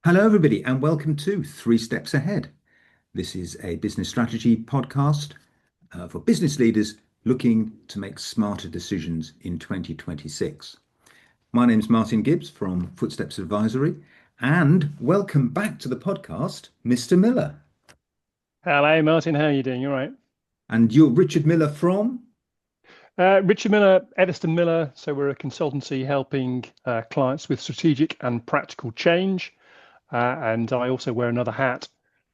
Hello, everybody, and welcome to Three Steps Ahead. This is a business strategy podcast for business leaders looking to make smarter decisions in 2026. My name is Martin Gibbs from Footsteps Advisory, and welcome back to the podcast, Mr. Miller. Hello, Martin. How are you doing? You all right? And you're Richard Miller from? Richard Miller, Ediston Miller. So we're a consultancy helping clients with strategic and practical change. And I also wear another hat,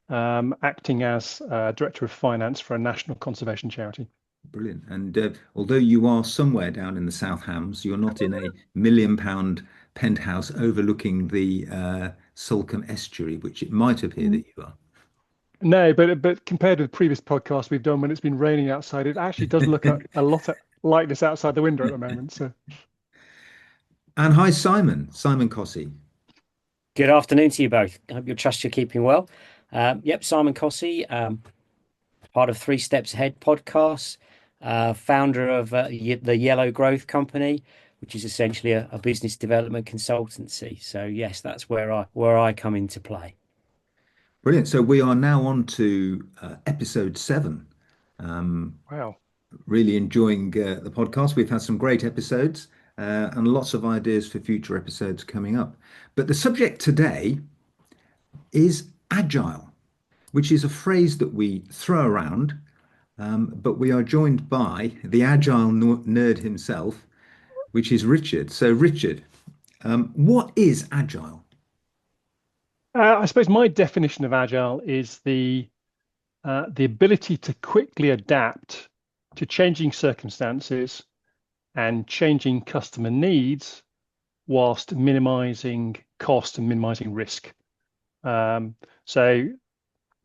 acting as Director of Finance for a national conservation charity. Brilliant. And although you are somewhere down in the South Hams, you're not in a £1 million penthouse overlooking the Salcombe estuary, which it might appear that you are. No, but compared with previous podcasts we've done when it's been raining outside, it actually does look a lot like this outside the window at the moment. So And hi, Simon Cossey. Good afternoon to you both. I hope you're keeping well. Yep, Simon Cossey, part of Three Steps Ahead podcast, founder of the Yellow Growth Company, which is essentially a business development consultancy. So yes, that's where I come into play. Brilliant. So we are now on to episode 7. wow. Really enjoying the podcast. We've had some great episodes and lots of ideas for future episodes coming up. But the subject today is agile, which is a phrase that we throw around, but we are joined by the agile nerd himself, which is Richard. So, Richard, what is agile? I suppose my definition of agile is the ability to quickly adapt to changing circumstances and changing customer needs whilst minimizing cost and minimizing risk. So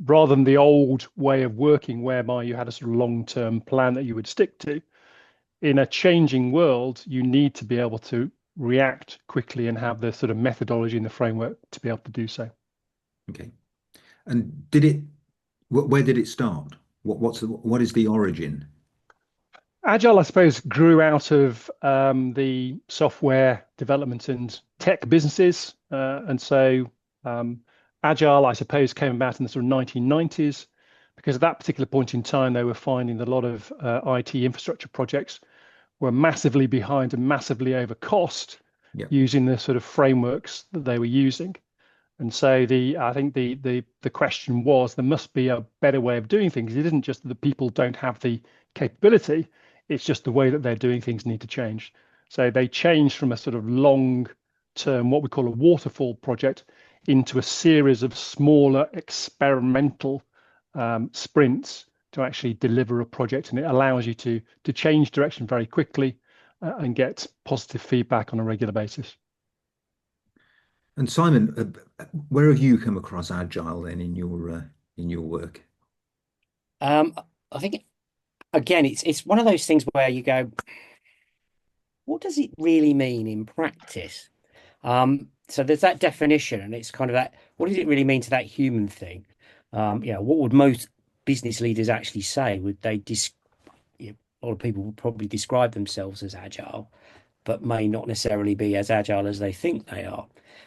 rather than the old way of working whereby you had a sort of long-term plan that you would stick to, in a changing world, you need to be able to react quickly and have the sort of methodology and the framework to be able to do so. Okay. And where did it start? What is the origin? Agile, I suppose, grew out of the software development and tech businesses. And so Agile, I suppose, came about in the sort of 1990s because at that particular point in time, they were finding that a lot of IT infrastructure projects were massively behind and massively over cost using the sort of frameworks that they were using. And so I think the question was there must be a better way of doing things. It isn't just that the people don't have the capability, it's just the way that they're doing things need to change. So they changed from a sort of long term, what we call a waterfall project, into a series of smaller experimental sprints to actually deliver a project. And it allows you to change direction very quickly and get positive feedback on a regular basis. And Simon, where have you come across agile then in your work? I think again, it's one of those things where you go, what does it really mean in practice? So there's that definition, and it's kind of that. What does it really mean to that human thing? What would most business leaders actually say? Would they a lot of people would probably describe themselves as agile, but may not necessarily be as agile as they think they are.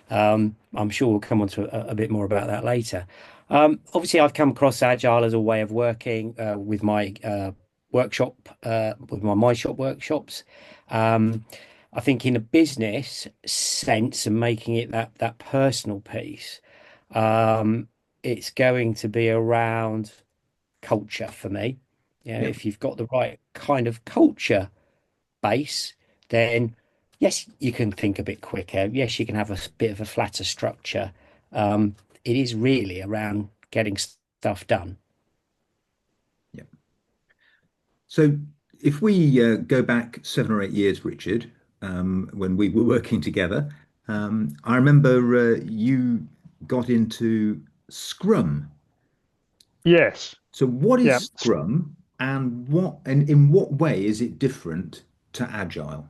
I'm sure we'll come on to a bit more about that later. Obviously, I've come across agile as a way of working with my workshop, with my shop workshops. I think in a business sense and making it that personal piece, it's going to be around culture for me. If you've got the right kind of culture base, then yes, you can think a bit quicker. Yes, you can have a bit of a flatter structure. It is really around getting stuff done. Yeah. So if we go back 7 or 8 years, Richard, when we were working together, I remember you got into Scrum. Yes. So what Yeah. is Scrum and in what way is it different to Agile?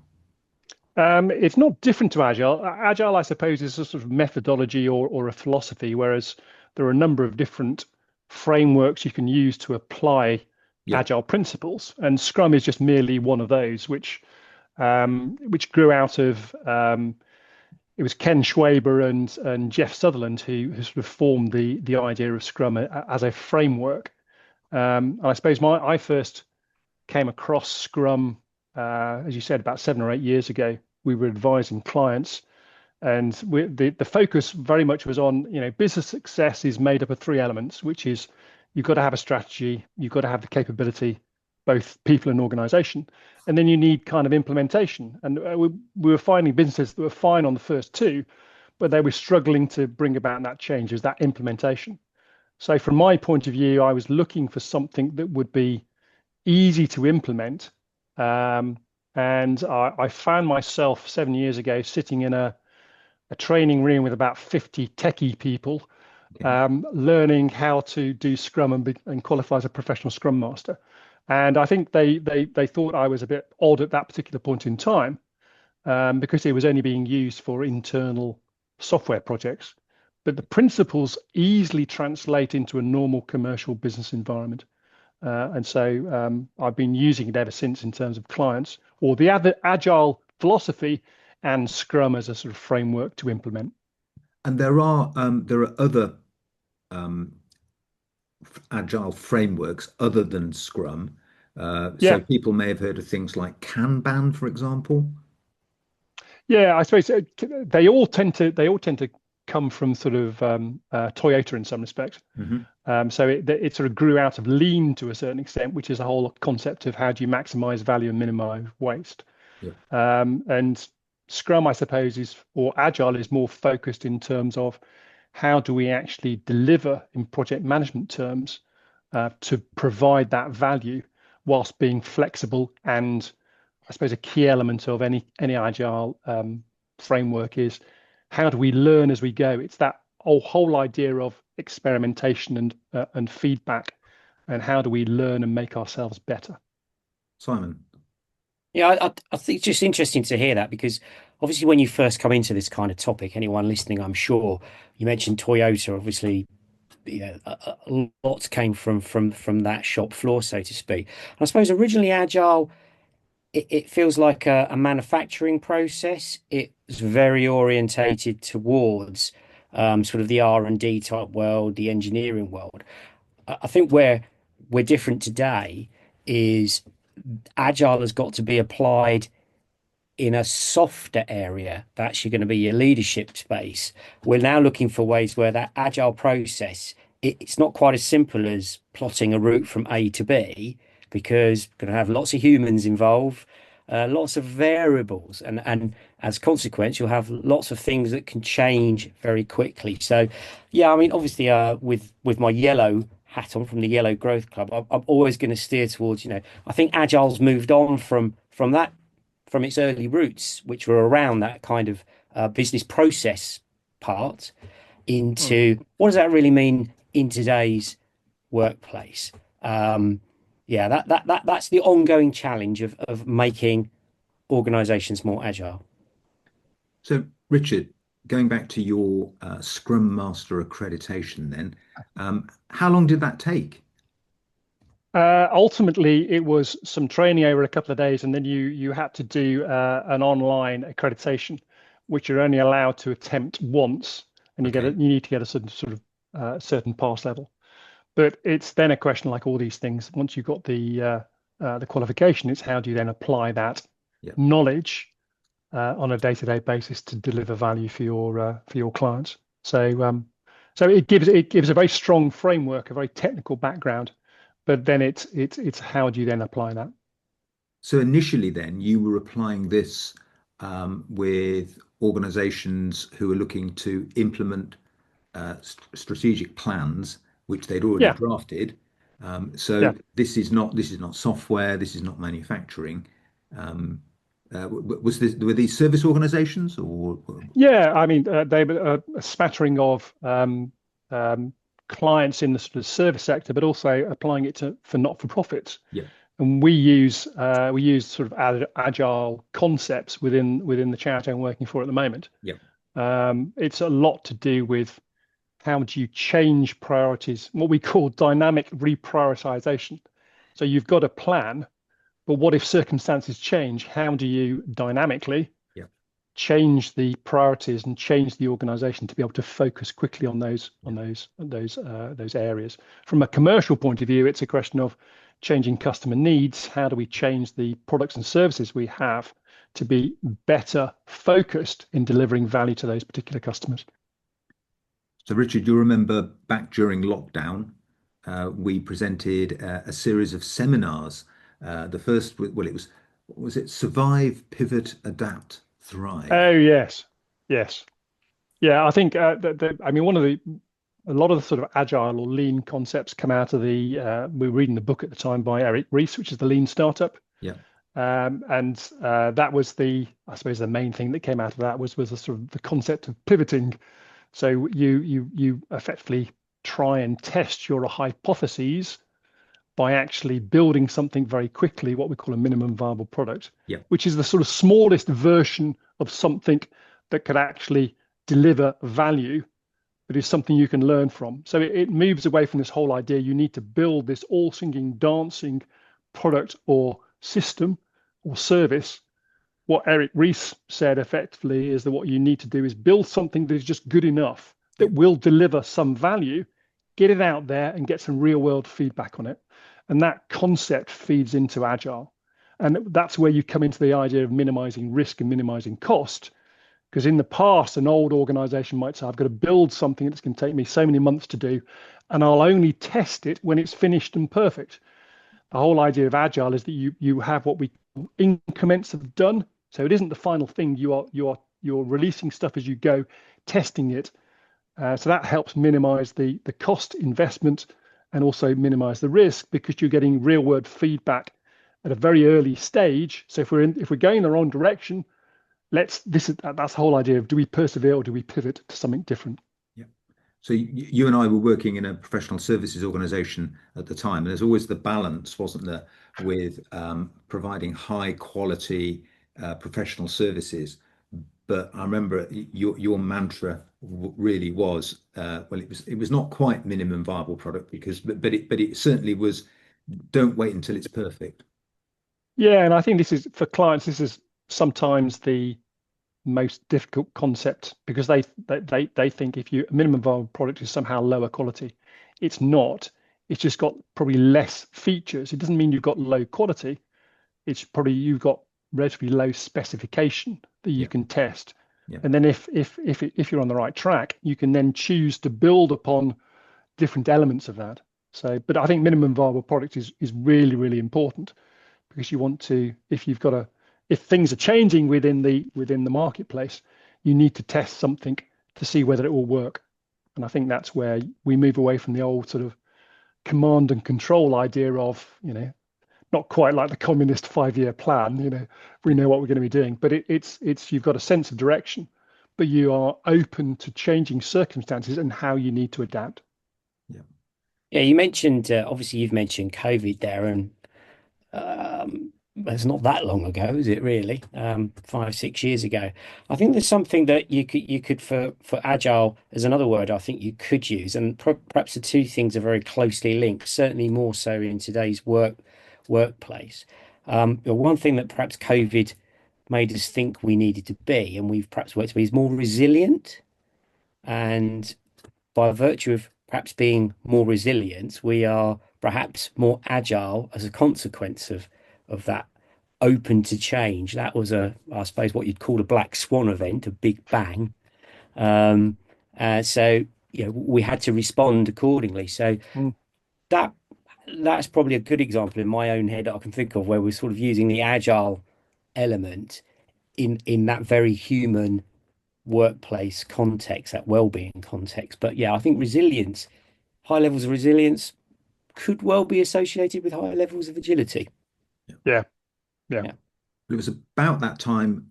It's not different to Agile. Agile, I suppose, is a sort of methodology or a philosophy, whereas there are a number of different frameworks you can use to apply Yeah. Agile principles. And Scrum is just merely one of those, which grew out of it was Ken Schwaber and Jeff Sutherland who sort of formed the idea of Scrum as a framework. And I suppose I first came across Scrum, as you said, about 7 or 8 years ago. We were advising clients, and the focus very much was on, business success is made up of three elements, which is you've got to have a strategy, you've got to have the capability, both people and organization, and then you need kind of implementation. And we were finding businesses that were fine on the first two, but they were struggling to bring about that change, as that implementation. So from my point of view, I was looking for something that would be easy to implement. And I found myself 7 years ago sitting in a training room with about 50 techie people, learning how to do Scrum and qualify as a professional Scrum Master. And I think they thought I was a bit odd at that particular point in time, because it was only being used for internal software projects. But the principles easily translate into a normal commercial business environment. And so I've been using it ever since in terms of clients, or the Agile philosophy and Scrum as a sort of framework to implement. And there are other Agile frameworks other than Scrum. So Yeah, people may have heard of things like Kanban, for example. yeah. I suppose they all tend to come from sort of Toyota in some respects. Hmm. So it sort of grew out of Lean to a certain extent, which is a whole concept of how do you maximize value and minimize waste. Yeah. And Scrum, I suppose, or Agile is more focused in terms of how do we actually deliver in project management terms to provide that value whilst being flexible. And I suppose a key element of any Agile framework is how do we learn as we go? It's that whole idea of experimentation and feedback, and how do we learn and make ourselves better? Simon. Yeah, I think it's just interesting to hear that, because obviously when you first come into this kind of topic, anyone listening, I'm sure you mentioned Toyota, obviously, a lot came from that shop floor, so to speak. And I suppose originally Agile, it feels like a manufacturing process. It's very orientated towards sort of the R&D type world, the engineering world. I think where we're different today is Agile has got to be applied in a softer area. That's actually going to be your leadership space. We're now looking for ways where that Agile process, it's not quite as simple as plotting a route from A to B, because we're going to have lots of humans involved, lots of variables, and as a consequence, you'll have lots of things that can change very quickly. So, yeah, I mean, obviously, with my yellow hat on from the Yellow Growth Club, I'm always going to steer towards, I think Agile's moved on from that, from its early roots, which were around that kind of business process part, Mm. into what does that really mean in today's workplace? Yeah, that's the ongoing challenge of making organizations more agile. So, Richard, going back to your Scrum Master accreditation, then, how long did that take? Ultimately, it was some training over a couple of days, and then you had to do an online accreditation, which you're only allowed to attempt once, and Okay. you need to get a certain sort of certain pass level. But it's then a question, like all these things. Once you've got the qualification, it's how do you then apply that Yeah. knowledge on a day-to-day basis to deliver value for your clients. So it gives a very strong framework, a very technical background, but then it's how do you then apply that? So initially, then, you were applying this with organizations who were looking to implement strategic plans, which they'd already Yeah, drafted. So yeah, this is not software. This is not manufacturing. Um, was this were these service organizations or yeah. I mean, they were a smattering of um, clients in the sort of service sector, but also applying it for not-for-profits. yeah, And we use sort of agile concepts within the charity I'm working for at the moment. yeah. It's a lot to do with how do you change priorities, what we call dynamic reprioritization. So you've got a plan, but what if circumstances change? How do you dynamically Yeah. change the priorities and change the organization to be able to focus quickly on those areas. From a commercial point of view, it's a question of changing customer needs. How do we change the products and services we have to be better focused in delivering value to those particular customers? So, Richard, you remember back during lockdown, we presented a series of seminars. The first, well, it was it Survive, Pivot, Adapt, Thrive? Oh, yes. Yes. Yeah, I think I mean, a lot of the sort of agile or lean concepts come out of we were reading the book at the time by Eric Ries, which is the Lean Startup. Yeah. And that was I suppose the main thing that came out of that was the sort of the concept of pivoting. So you effectively try and test your hypotheses by actually building something very quickly, what we call a minimum viable product, Yeah. which is the sort of smallest version of something that could actually deliver value, but is something you can learn from. So it moves away from this whole idea you need to build this all singing, dancing product or system or service. What Eric Ries said effectively is that what you need to do is build something that is just good enough that will deliver some value, get it out there and get some real world feedback on it. And that concept feeds into Agile. And that's where you come into the idea of minimizing risk and minimizing cost. Because in the past, an old organization might say, I've got to build something that's going to take me so many months to do, and I'll only test it when it's finished and perfect. The whole idea of Agile is that you have what we call increments of done. So it isn't the final thing. You're releasing stuff as you go, testing it. So that helps minimize the cost investment and also minimize the risk because you're getting real world feedback at a very early stage. So if we're going in the wrong direction, that's the whole idea of do we persevere or do we pivot to something different? Yeah. So you and I were working in a professional services organization at the time, and there's always the balance, wasn't there, with providing high quality professional services. But I remember your mantra really was well, it was not quite minimum viable product but it certainly was. Don't wait until it's perfect. Yeah, and I think this is for clients. This is sometimes the most difficult concept because they think if a minimum viable product is somehow lower quality, it's not. It's just got probably less features. It doesn't mean you've got low quality. It's probably you've got relatively low specification that you Yeah. can test. Yeah. And then if you're on the right track, you can then choose to build upon different elements of that. So, but I think minimum viable product is really, really important because you want to, if things are changing within the marketplace, you need to test something to see whether it will work. And I think that's where we move away from the old sort of command and control idea of, not quite like the communist 5-year plan, we know what we're going to be doing, but it's you've got a sense of direction, but you are open to changing circumstances and how you need to adapt. Yeah. Yeah, you mentioned obviously you've mentioned COVID there, and it's not that long ago, is it really? 5, 6 years ago. I think there's something that you could for agile as another word I think you could use, and perhaps the two things are very closely linked, certainly more so in today's workplace. One thing that perhaps COVID made us think we needed to be, and we've perhaps worked to be, is more resilient. And by virtue of perhaps being more resilient, we are perhaps more agile as a consequence of that, open to change. That was I suppose, what you'd call a black swan event, a big bang. Um, so we had to respond accordingly. So Mm. that that's probably a good example in my own head that I can think of where we're sort of using the agile element in that very human workplace context, that well-being context. But yeah, I think resilience, high levels of resilience could well be associated with higher levels of agility. Yeah, yeah. Yeah. It was about that time,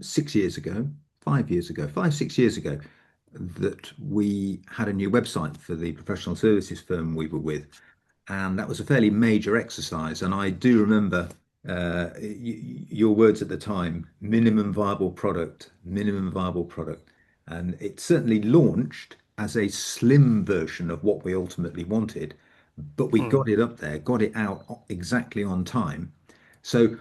6 years ago, 5 years ago, 6 years ago, that we had a new website for the professional services firm we were with. And that was a fairly major exercise. And I do remember your words at the time, minimum viable product, minimum viable product. And it certainly launched as a slim version of what we ultimately wanted, but we Mm. got it up there, got it out exactly on time. So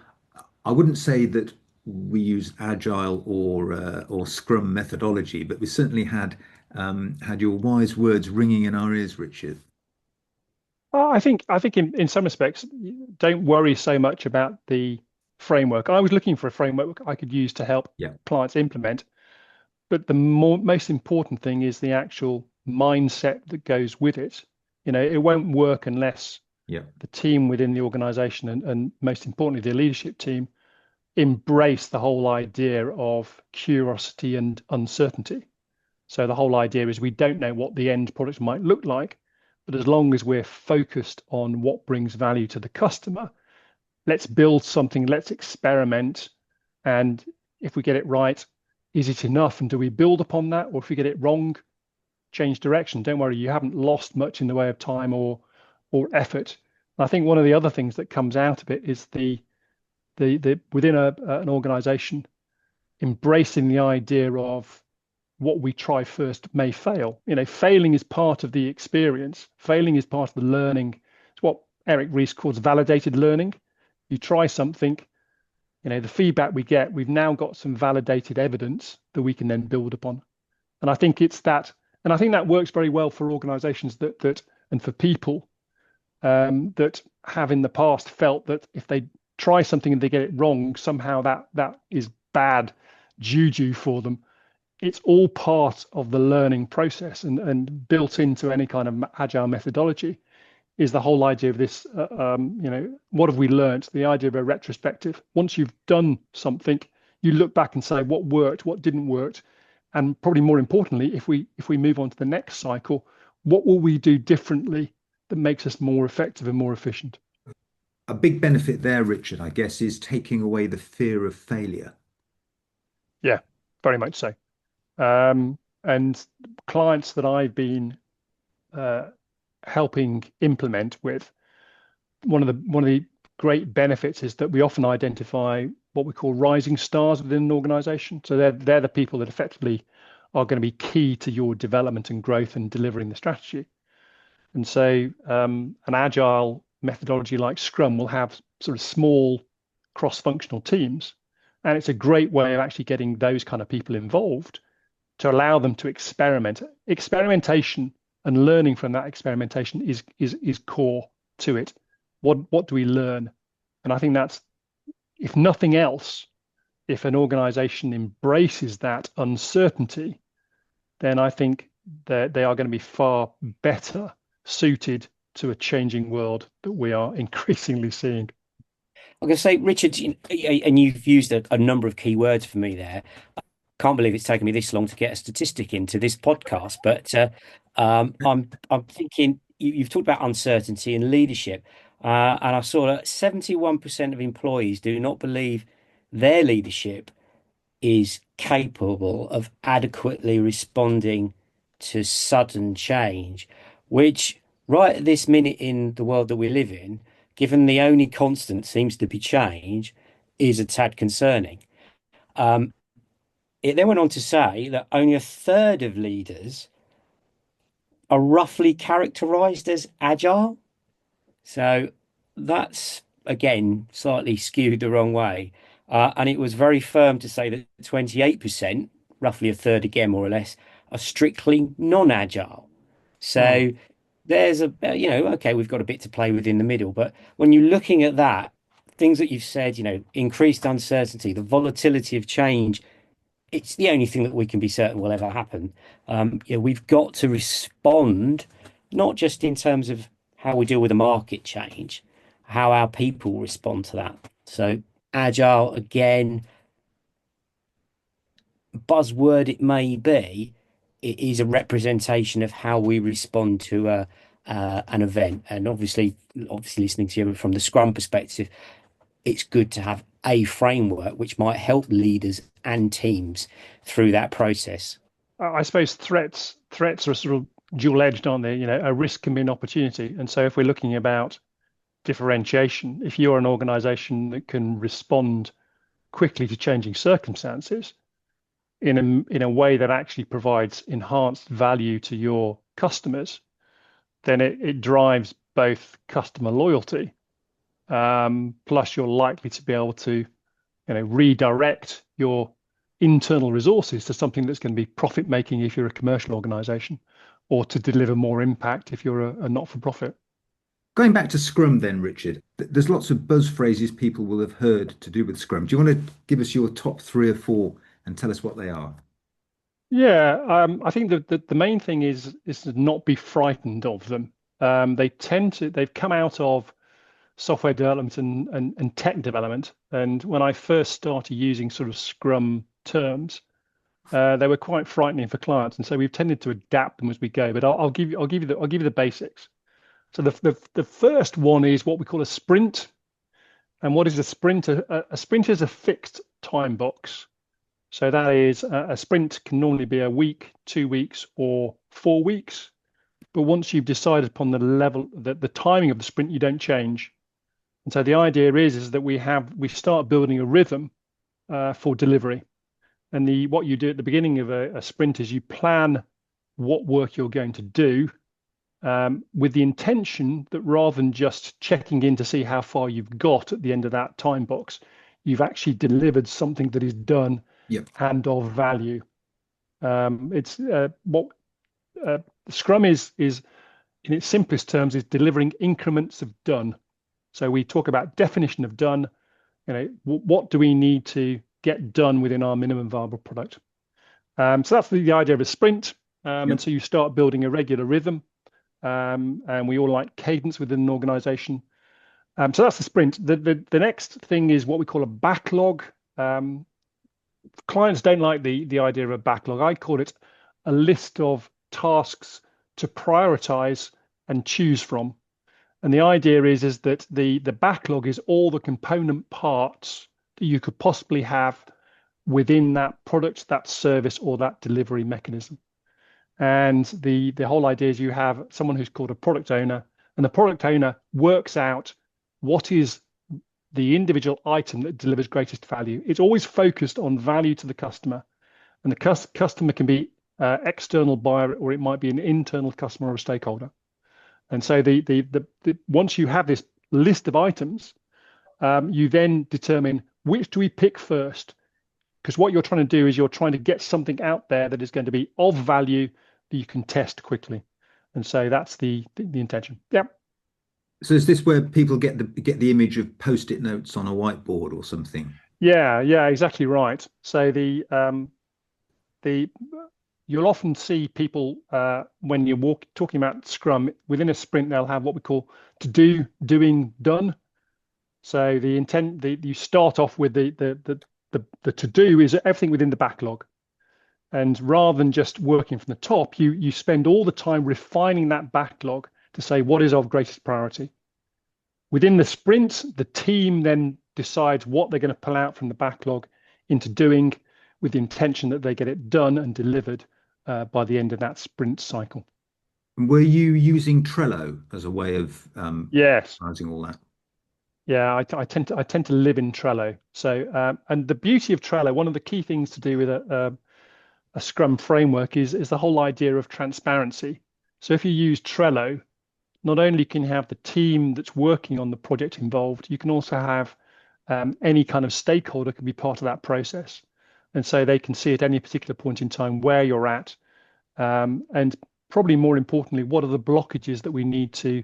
I wouldn't say that we use Agile or Scrum methodology, but we certainly had your wise words ringing in our ears, Richard. I think in some respects, don't worry so much about the framework. I was looking for a framework I could use to help Yeah, clients implement, but the most important thing is the actual mindset that goes with it. It won't work unless yeah, the team within the organization and most importantly, the leadership team embrace the whole idea of curiosity and uncertainty. So the whole idea is we don't know what the end product might look like, but as long as we're focused on what brings value to the customer, let's build something, let's experiment. And if we get it right, is it enough? And do we build upon that? Or if we get it wrong, change direction. Don't worry, you haven't lost much in the way of time or effort. I think one of the other things that comes out of it is the within an organization embracing the idea of what we try first may fail. Failing is part of the experience. Failing is part of the learning. It's what Eric Ries calls validated learning. You try something, the feedback we get, we've now got some validated evidence that we can then build upon. And I think it's that, and I think that works very well for organizations that and for people that have in the past felt that if they try something and they get it wrong, somehow that is bad juju for them. It's all part of the learning process, and built into any kind of agile methodology is the whole idea of this. What have we learned? The idea of a retrospective. Once you've done something, you look back and say what worked, what didn't work, and probably more importantly, if we move on to the next cycle, what will we do differently that makes us more effective and more efficient? a big benefit there, Richard, I guess, is taking away the fear of failure. Yeah, very much so. And clients that I've been uh, helping implement with, one of the great benefits is that we often identify what we call rising stars within an organization. So they're the people that effectively are going to be key to your development and growth and delivering the strategy. And so an agile methodology like Scrum will have sort of small cross-functional teams. And it's a great way of actually getting those kind of people involved to allow them to experiment. Experimentation and learning from that experimentation is core to it. What do we learn? And I think that's, if nothing else, if an organization embraces that uncertainty, then I think that they are going to be far better suited to a changing world that we are increasingly seeing. I'm going to say, Richard, and you've used a number of key words for me there. Can't believe it's taken me this long to get a statistic into this podcast, but I'm thinking you've talked about uncertainty and leadership, and I saw that 71% of employees do not believe their leadership is capable of adequately responding to sudden change, which right at this minute in the world that we live in, given the only constant seems to be change, is a tad concerning. Um, it then went on to say that only a third of leaders are roughly characterized as agile. So that's again slightly skewed the wrong way. And it was very firm to say that 28%, roughly a third again, more or less, are strictly non-agile. Oh, So there's okay, we've got a bit to play with in the middle. But when you're looking at that, things that you've said, increased uncertainty, the volatility of change, it's the only thing that we can be certain will ever happen. We've got to respond, not just in terms of how we deal with the market change, how our people respond to that. So agile, again, buzzword it may be, it is a representation of how we respond to an event. And obviously, listening to you from the Scrum perspective, it's good to have a framework which might help leaders and teams through that process. I suppose threats are sort of dual-edged, aren't they? A risk can be an opportunity. And so if we're looking about differentiation, if you're an organization that can respond quickly to changing circumstances in a way that actually provides enhanced value to your customers, then it drives both customer loyalty, plus you're likely to be able to redirect your internal resources to something that's going to be profit making if you're a commercial organization, or to deliver more impact if you're a not-for-profit. Going back to Scrum then, Richard, there's lots of buzz phrases people will have heard to do with Scrum. Do you want to give us your top 3 or 4 and tell us what they are? Yeah, I think the main thing is to not be frightened of them. They've come out of software development and tech development. And when I first started using sort of Scrum terms, they were quite frightening for clients. And so we've tended to adapt them as we go. But I'll give you the basics. So the first one is what we call a sprint. And what is a sprint? A sprint is a fixed time box. So that is a sprint can normally be a week, 2 weeks, or 4 weeks. But once you've decided upon the level, the timing of the sprint, you don't change. And so the idea is that we start building a rhythm for delivery. And what you do at the beginning of a sprint is you plan what work you're going to do, with the intention that rather than just checking in to see how far you've got at the end of that time box, you've actually delivered something that is done and of value. It's what Scrum is in its simplest terms is delivering increments of done. So we talk about definition of done. What do we need to get done within our minimum viable product? So that's the idea of a sprint. And so you start building a regular rhythm. And we all like cadence within an organization. So that's the sprint. The next thing is what we call a backlog. Clients don't like the idea of a backlog. I call it a list of tasks to prioritize and choose from. And the idea is that the backlog is all the component parts that you could possibly have within that product, that service, or that delivery mechanism. And the whole idea is you have someone who's called a product owner, and the product owner works out what is the individual item that delivers greatest value. It's always focused on value to the customer, and the customer can be external buyer, or it might be an internal customer or a stakeholder. And so once you have this list of items, you then determine which do we pick first, because what you're trying to do is you're trying to get something out there that is going to be of value that you can test quickly. And so that's the intention. Yeah. So is this where people get the image of post-it notes on a whiteboard or something? Yeah, exactly right. So you'll often see people when you're talking about Scrum within a sprint, they'll have what we call to do, doing, done. So the intent you start off with the to do is everything within the backlog. And rather than just working from the top, you spend all the time refining that backlog to say what is of greatest priority. Within the sprint, the team then decides what they're going to pull out from the backlog into doing, with the intention that they get it done and delivered by the end of that sprint cycle. Were you using Trello as a way of yes, organizing all that? Yeah, I tend to live in Trello. So and the beauty of Trello, one of the key things to do with a Scrum framework is the whole idea of transparency. So if you use Trello, not only can you have the team that's working on the project involved, you can also have any kind of stakeholder can be part of that process. And so they can see at any particular point in time where you're at. And probably more importantly, what are the blockages that we need to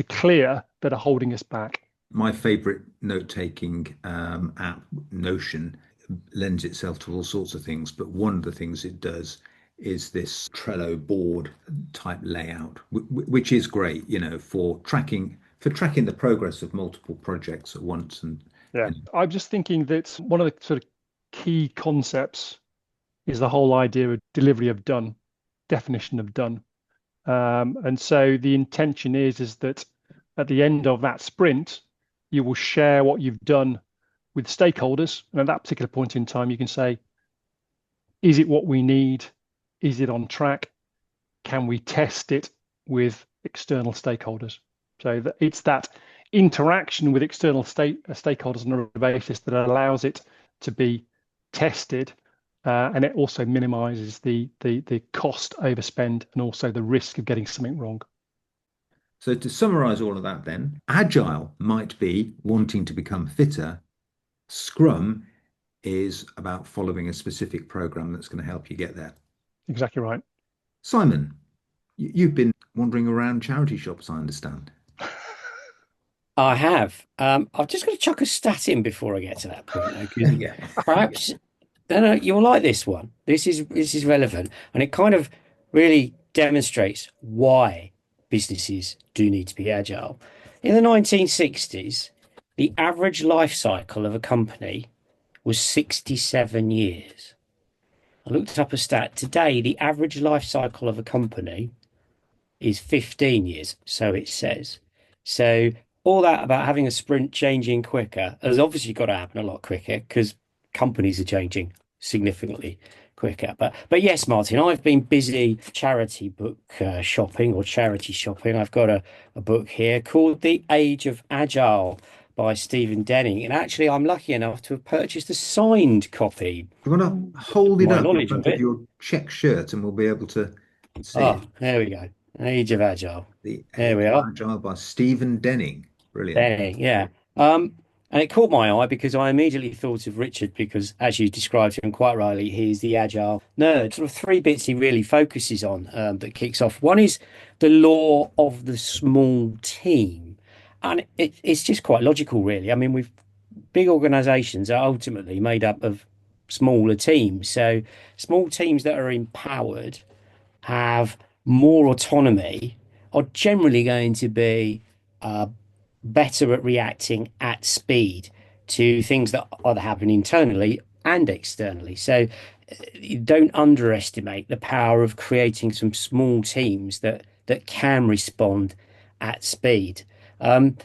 clear that are holding us back? My favorite note-taking app, Notion, lends itself to all sorts of things, but one of the things it does is this Trello board type layout, which is great, for tracking the progress of multiple projects at once. And I'm just thinking that one of the sort of key concepts is the whole idea of delivery of done, definition of done. And so the intention is that at the end of that sprint, you will share what you've done with stakeholders. And at that particular point in time, you can say, is it what we need? Is it on track? Can we test it with external stakeholders? So it's that interaction with external stakeholders on a basis that allows it to be tested, and it also minimizes the cost overspend and also the risk of getting something wrong. So to summarize all of that then, Agile might be wanting to become fitter. Scrum is about following a specific program that's going to help you get there. Exactly right. Simon, you've been wandering around charity shops, I understand. I have. I've just got to chuck a stat in before I get to that point, though, because Yeah. perhaps no, no, you'll like this one. This is relevant, and it kind of really demonstrates why businesses do need to be agile. In the 1960s, the average life cycle of a company was 67 years. I looked up a stat. Today, the average life cycle of a company is 15 years, so it says. So all that about having a sprint changing quicker has obviously got to happen a lot quicker because companies are changing significantly quicker. But yes, Martin, I've been busy charity book shopping or charity shopping. I've got a book here called The Age of Agile by Stephen Denning. And actually, I'm lucky enough to have purchased a signed copy. You want to hold it My up in knowledge of front of it. your check shirt and we'll be able to see Ah, it. there we go. Age of Agile. The There Age we of are. Agile by Stephen Denning. Brilliant. There, yeah. Um, and it caught my eye because I immediately thought of Richard because, as you described him quite rightly, he's the agile nerd. Sort of three bits he really focuses on that kicks off. One is the law of the small team, and it's just quite logical, really. I mean, we've big organisations are ultimately made up of smaller teams, so small teams that are empowered have more autonomy are generally going to be uh, better at reacting at speed to things that either happen internally and externally. So you don't underestimate the power of creating some small teams that can respond at speed. Um,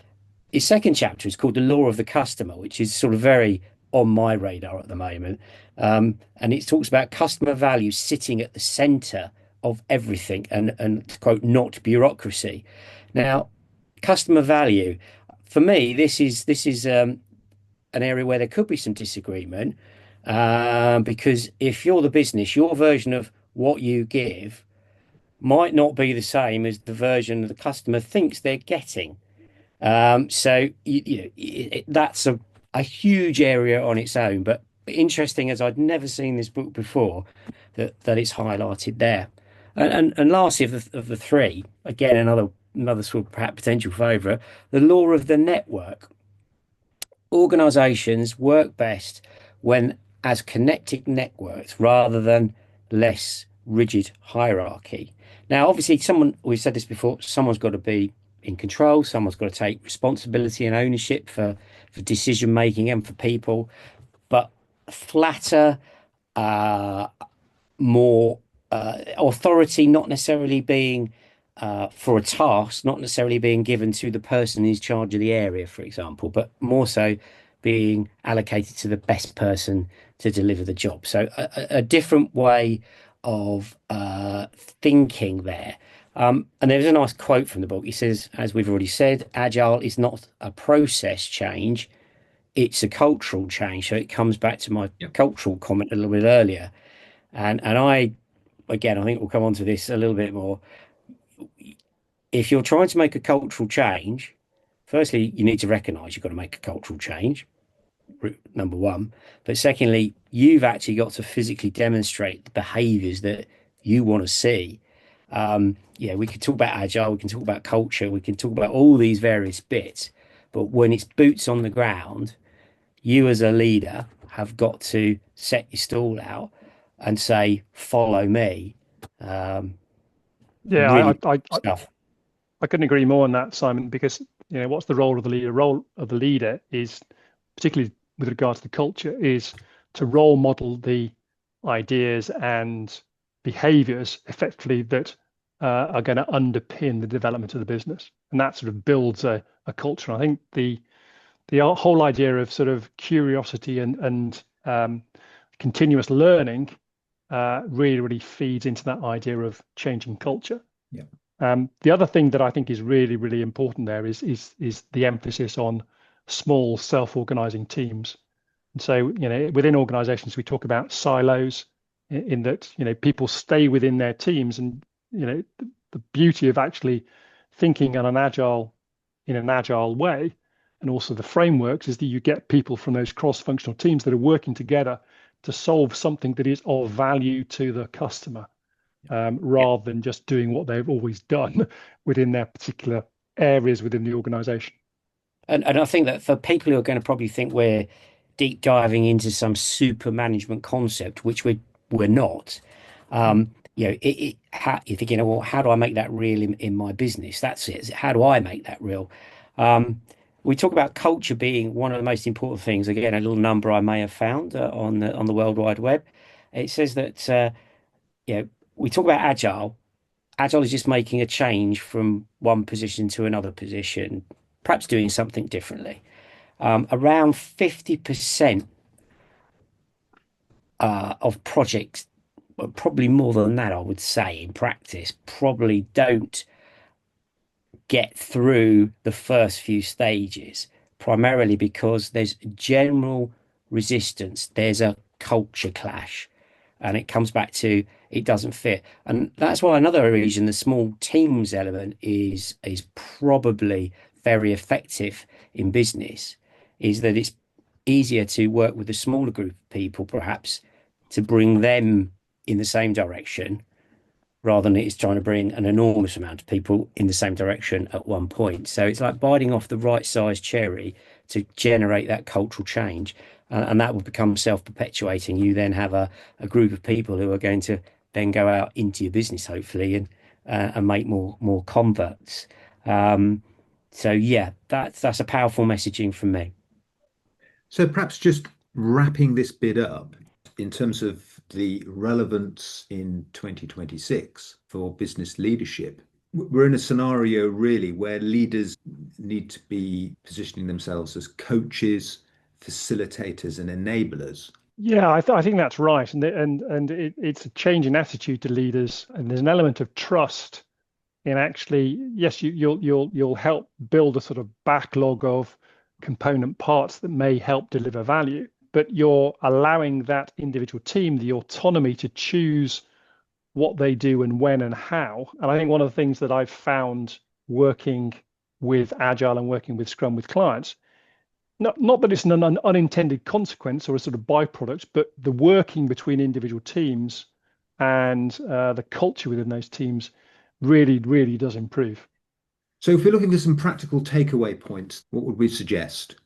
his second chapter is called The Law of the Customer, which is sort of very on my radar at the moment. And it talks about customer value sitting at the center of everything and to quote, not bureaucracy. Now, customer value, for me, this is an area where there could be some disagreement because if you're the business, your version of what you give might not be the same as the version the customer thinks they're getting. So that's a huge area on its own, but interesting as I'd never seen this book before that it's highlighted there. And lastly of the three, again another sort of perhaps potential favourite, the law of the network. Organizations work best when as connected networks rather than less rigid hierarchy. Now, obviously, we've said this before, someone's got to be in control, someone's got to take responsibility and ownership for decision making and for people, but flatter, uh, more authority not necessarily being for a task, not necessarily being given to the person in charge of the area, for example, but more so being allocated to the best person to deliver the job. So a different way of thinking there. And there's a nice quote from the book. He says, as we've already said, Agile is not a process change, it's a cultural change. So it comes back to my Yep. cultural comment a little bit earlier. And I, again, I think we'll come on to this a little bit more. If you're trying to make a cultural change, firstly, you need to recognize you've got to make a cultural change, number one. But secondly, you've actually got to physically demonstrate the behaviors that you want to see. Yeah, we can talk about agile, we can talk about culture, we can talk about all these various bits. But when it's boots on the ground, you as a leader have got to set your stall out and say, follow me. Um, Yeah, really stuff. I couldn't agree more on that, Simon, because what's the role of the leader? Role of the leader is, particularly with regard to the culture, is to role model the ideas and behaviors effectively that are going to underpin the development of the business, and that sort of builds a culture. And I think the whole idea of sort of curiosity and continuous learning really feeds into that idea of changing culture. Yeah. The other thing that I think is really, really important there is the emphasis on small self-organizing teams. And so, within organizations, we talk about silos in that, people stay within their teams. And, the beauty of actually thinking in an agile way and also the frameworks is that you get people from those cross-functional teams that are working together to solve something that is of value to the customer, Yeah. rather than just doing what they've always done within their particular areas within the organization. And I think that for people who are going to probably think we're deep diving into some super management concept, which we're not, you're thinking, well, how do I make that real in my business? That's it. How do I make that real? Um, we talk about culture being one of the most important things. Again, a little number I may have found on the World Wide Web. It says that we talk about agile. Agile is just making a change from one position to another position, perhaps doing something differently. Around 50% of projects, probably more than that, I would say, in practice, probably don't get through the first few stages, primarily because there's general resistance. There's a culture clash, and it comes back to it doesn't fit. And that's why another reason the small teams element is probably very effective in business, is that it's easier to work with a smaller group of people, perhaps, to bring them in the same direction rather than it's trying to bring an enormous amount of people in the same direction at one point. So it's like biting off the right size cherry to generate that cultural change. And that will become self-perpetuating. You then have a group of people who are going to then go out into your business, hopefully, and make more converts. So yeah, that's a powerful messaging from me. So perhaps just wrapping this bit up in terms of the relevance in 2026 for business leadership. We're in a scenario really where leaders need to be positioning themselves as coaches, facilitators, and enablers. Yeah, I think that's right, it's a change in attitude to leaders, and there's an element of trust in actually, yes, you'll help build a sort of backlog of component parts that may help deliver value, but you're allowing that individual team the autonomy to choose what they do and when and how. And I think one of the things that I've found working with Agile and working with Scrum with clients, not that it's an unintended consequence or a sort of byproduct, but the working between individual teams and the culture within those teams really, really does improve. So if we're looking for some practical takeaway points, what would we suggest?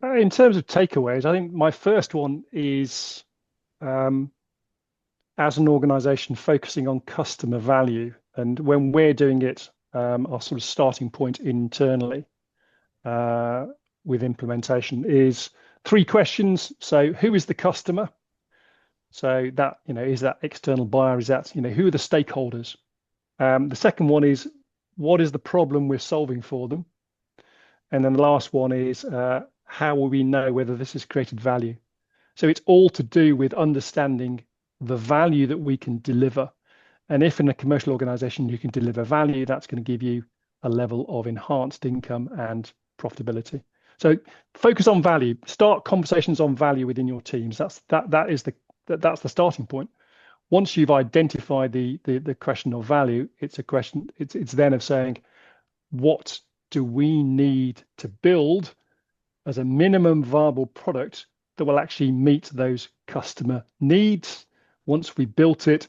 In terms of takeaways, I think my first one is, um, as an organization, focusing on customer value. And when we're doing it, our sort of starting point internally uh, with implementation is three questions. So who is the customer? So that, is that external buyer? Is that, who are the stakeholders? The second one is, what is the problem we're solving for them? And then the last one is, how will we know whether this has created value? So it's all to do with understanding the value that we can deliver. And if in a commercial organization you can deliver value, that's going to give you a level of enhanced income and profitability. So focus on value. Start conversations on value within your teams. That's the starting point. Once you've identified the question of value, it's a question. It's then of saying, what do we need to build as a minimum viable product that will actually meet those customer needs? Once we built it,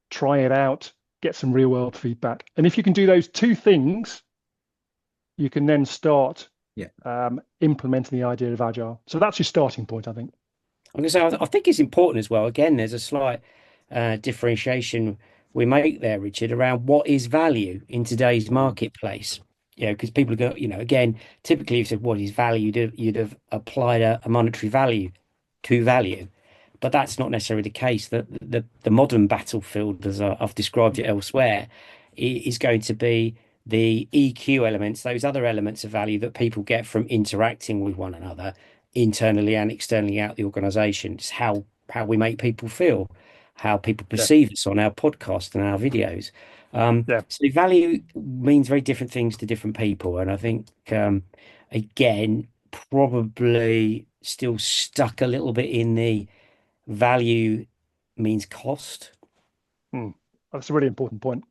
try it out, get some real world feedback. And if you can do those two things, you can then start implementing the idea of Agile. So that's your starting point, I think. I'm going to say, I think it's important as well. Again, there's a slight differentiation we make there, Richard, around what is value in today's marketplace. Because people go, again, typically if you said what is value, you'd have applied a monetary value to value. But that's not necessarily the case. The modern battlefield, as I've described it elsewhere, is going to be the EQ elements, those other elements of value that people get from interacting with one another internally and externally out the organization. It's how we make people feel, how people perceive us on our podcast and our videos. So value means very different things to different people. And I think, again, probably still stuck a little bit in the value means cost. That's a really important point.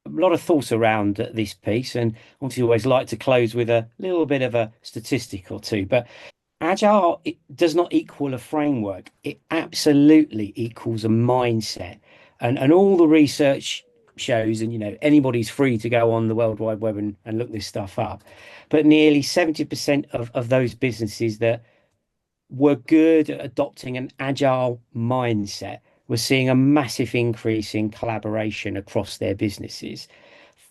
a lot of thoughts around this piece, and obviously always like to close with a little bit of a statistic or two. But Agile, it does not equal a framework. It absolutely equals a mindset. And all the research shows, and anybody's free to go on the World Wide Web and look this stuff up. But nearly 70% of those businesses that were good at adopting an agile mindset were seeing a massive increase in collaboration across their businesses.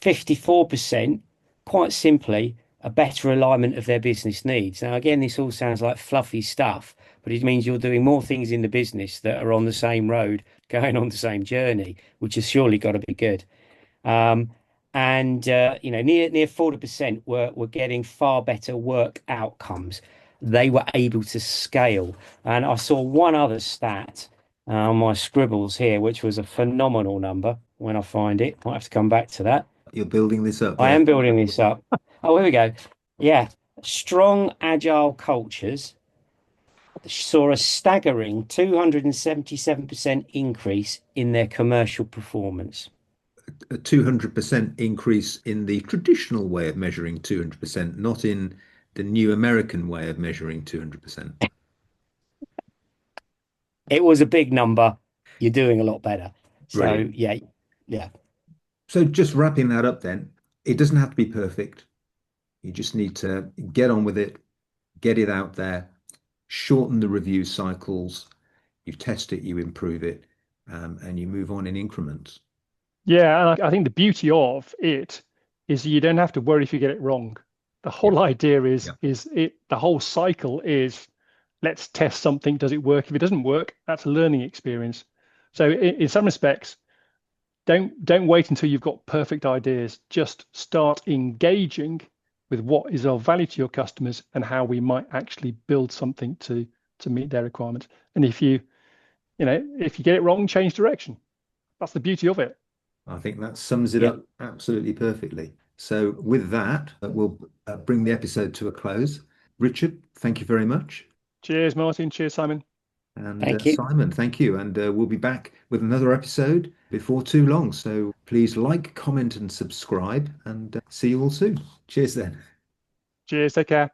54%, quite simply, a better alignment of their business needs. Now, again, this all sounds like fluffy stuff, but it means you're doing more things in the business that are on the same road, going on the same journey, which has surely got to be good. Um, and near 40% were getting far better work outcomes. They were able to scale. And I saw one other stat on my scribbles here, which was a phenomenal number. When I find it, might have to come back to that. You're building this up I there. am building this up. Oh, here we go. Yeah, strong agile cultures saw a staggering 277% increase in their commercial performance. A 200% increase in the traditional way of measuring 200%, not in the new American way of measuring 200%. It was a big number. You're doing a lot better. So Brilliant. yeah, yeah, So just wrapping that up then, it doesn't have to be perfect. You just need to get on with it, get it out there, shorten the review cycles. You test it, you improve it, and you move on in increments. Yeah, and I think the beauty of it is you don't have to worry if you get it wrong. The Yeah, whole idea yeah. is it the whole cycle is let's test something. Does it work? If it doesn't work, that's a learning experience. So in some respects, don't wait until you've got perfect ideas. Just start engaging with what is of value to your customers and how we might actually build something to meet their requirements. And if you get it wrong, change direction. That's the beauty of it. I think that sums it yeah. up absolutely perfectly. So with that, we'll bring the episode to a close. Richard, thank you very much. Cheers, Martin. Cheers, Simon. And Thank you. Simon, thank you. And we'll be back with another episode before too long. So please like, comment, and subscribe, and see you all soon. Cheers then. Cheers. Take care.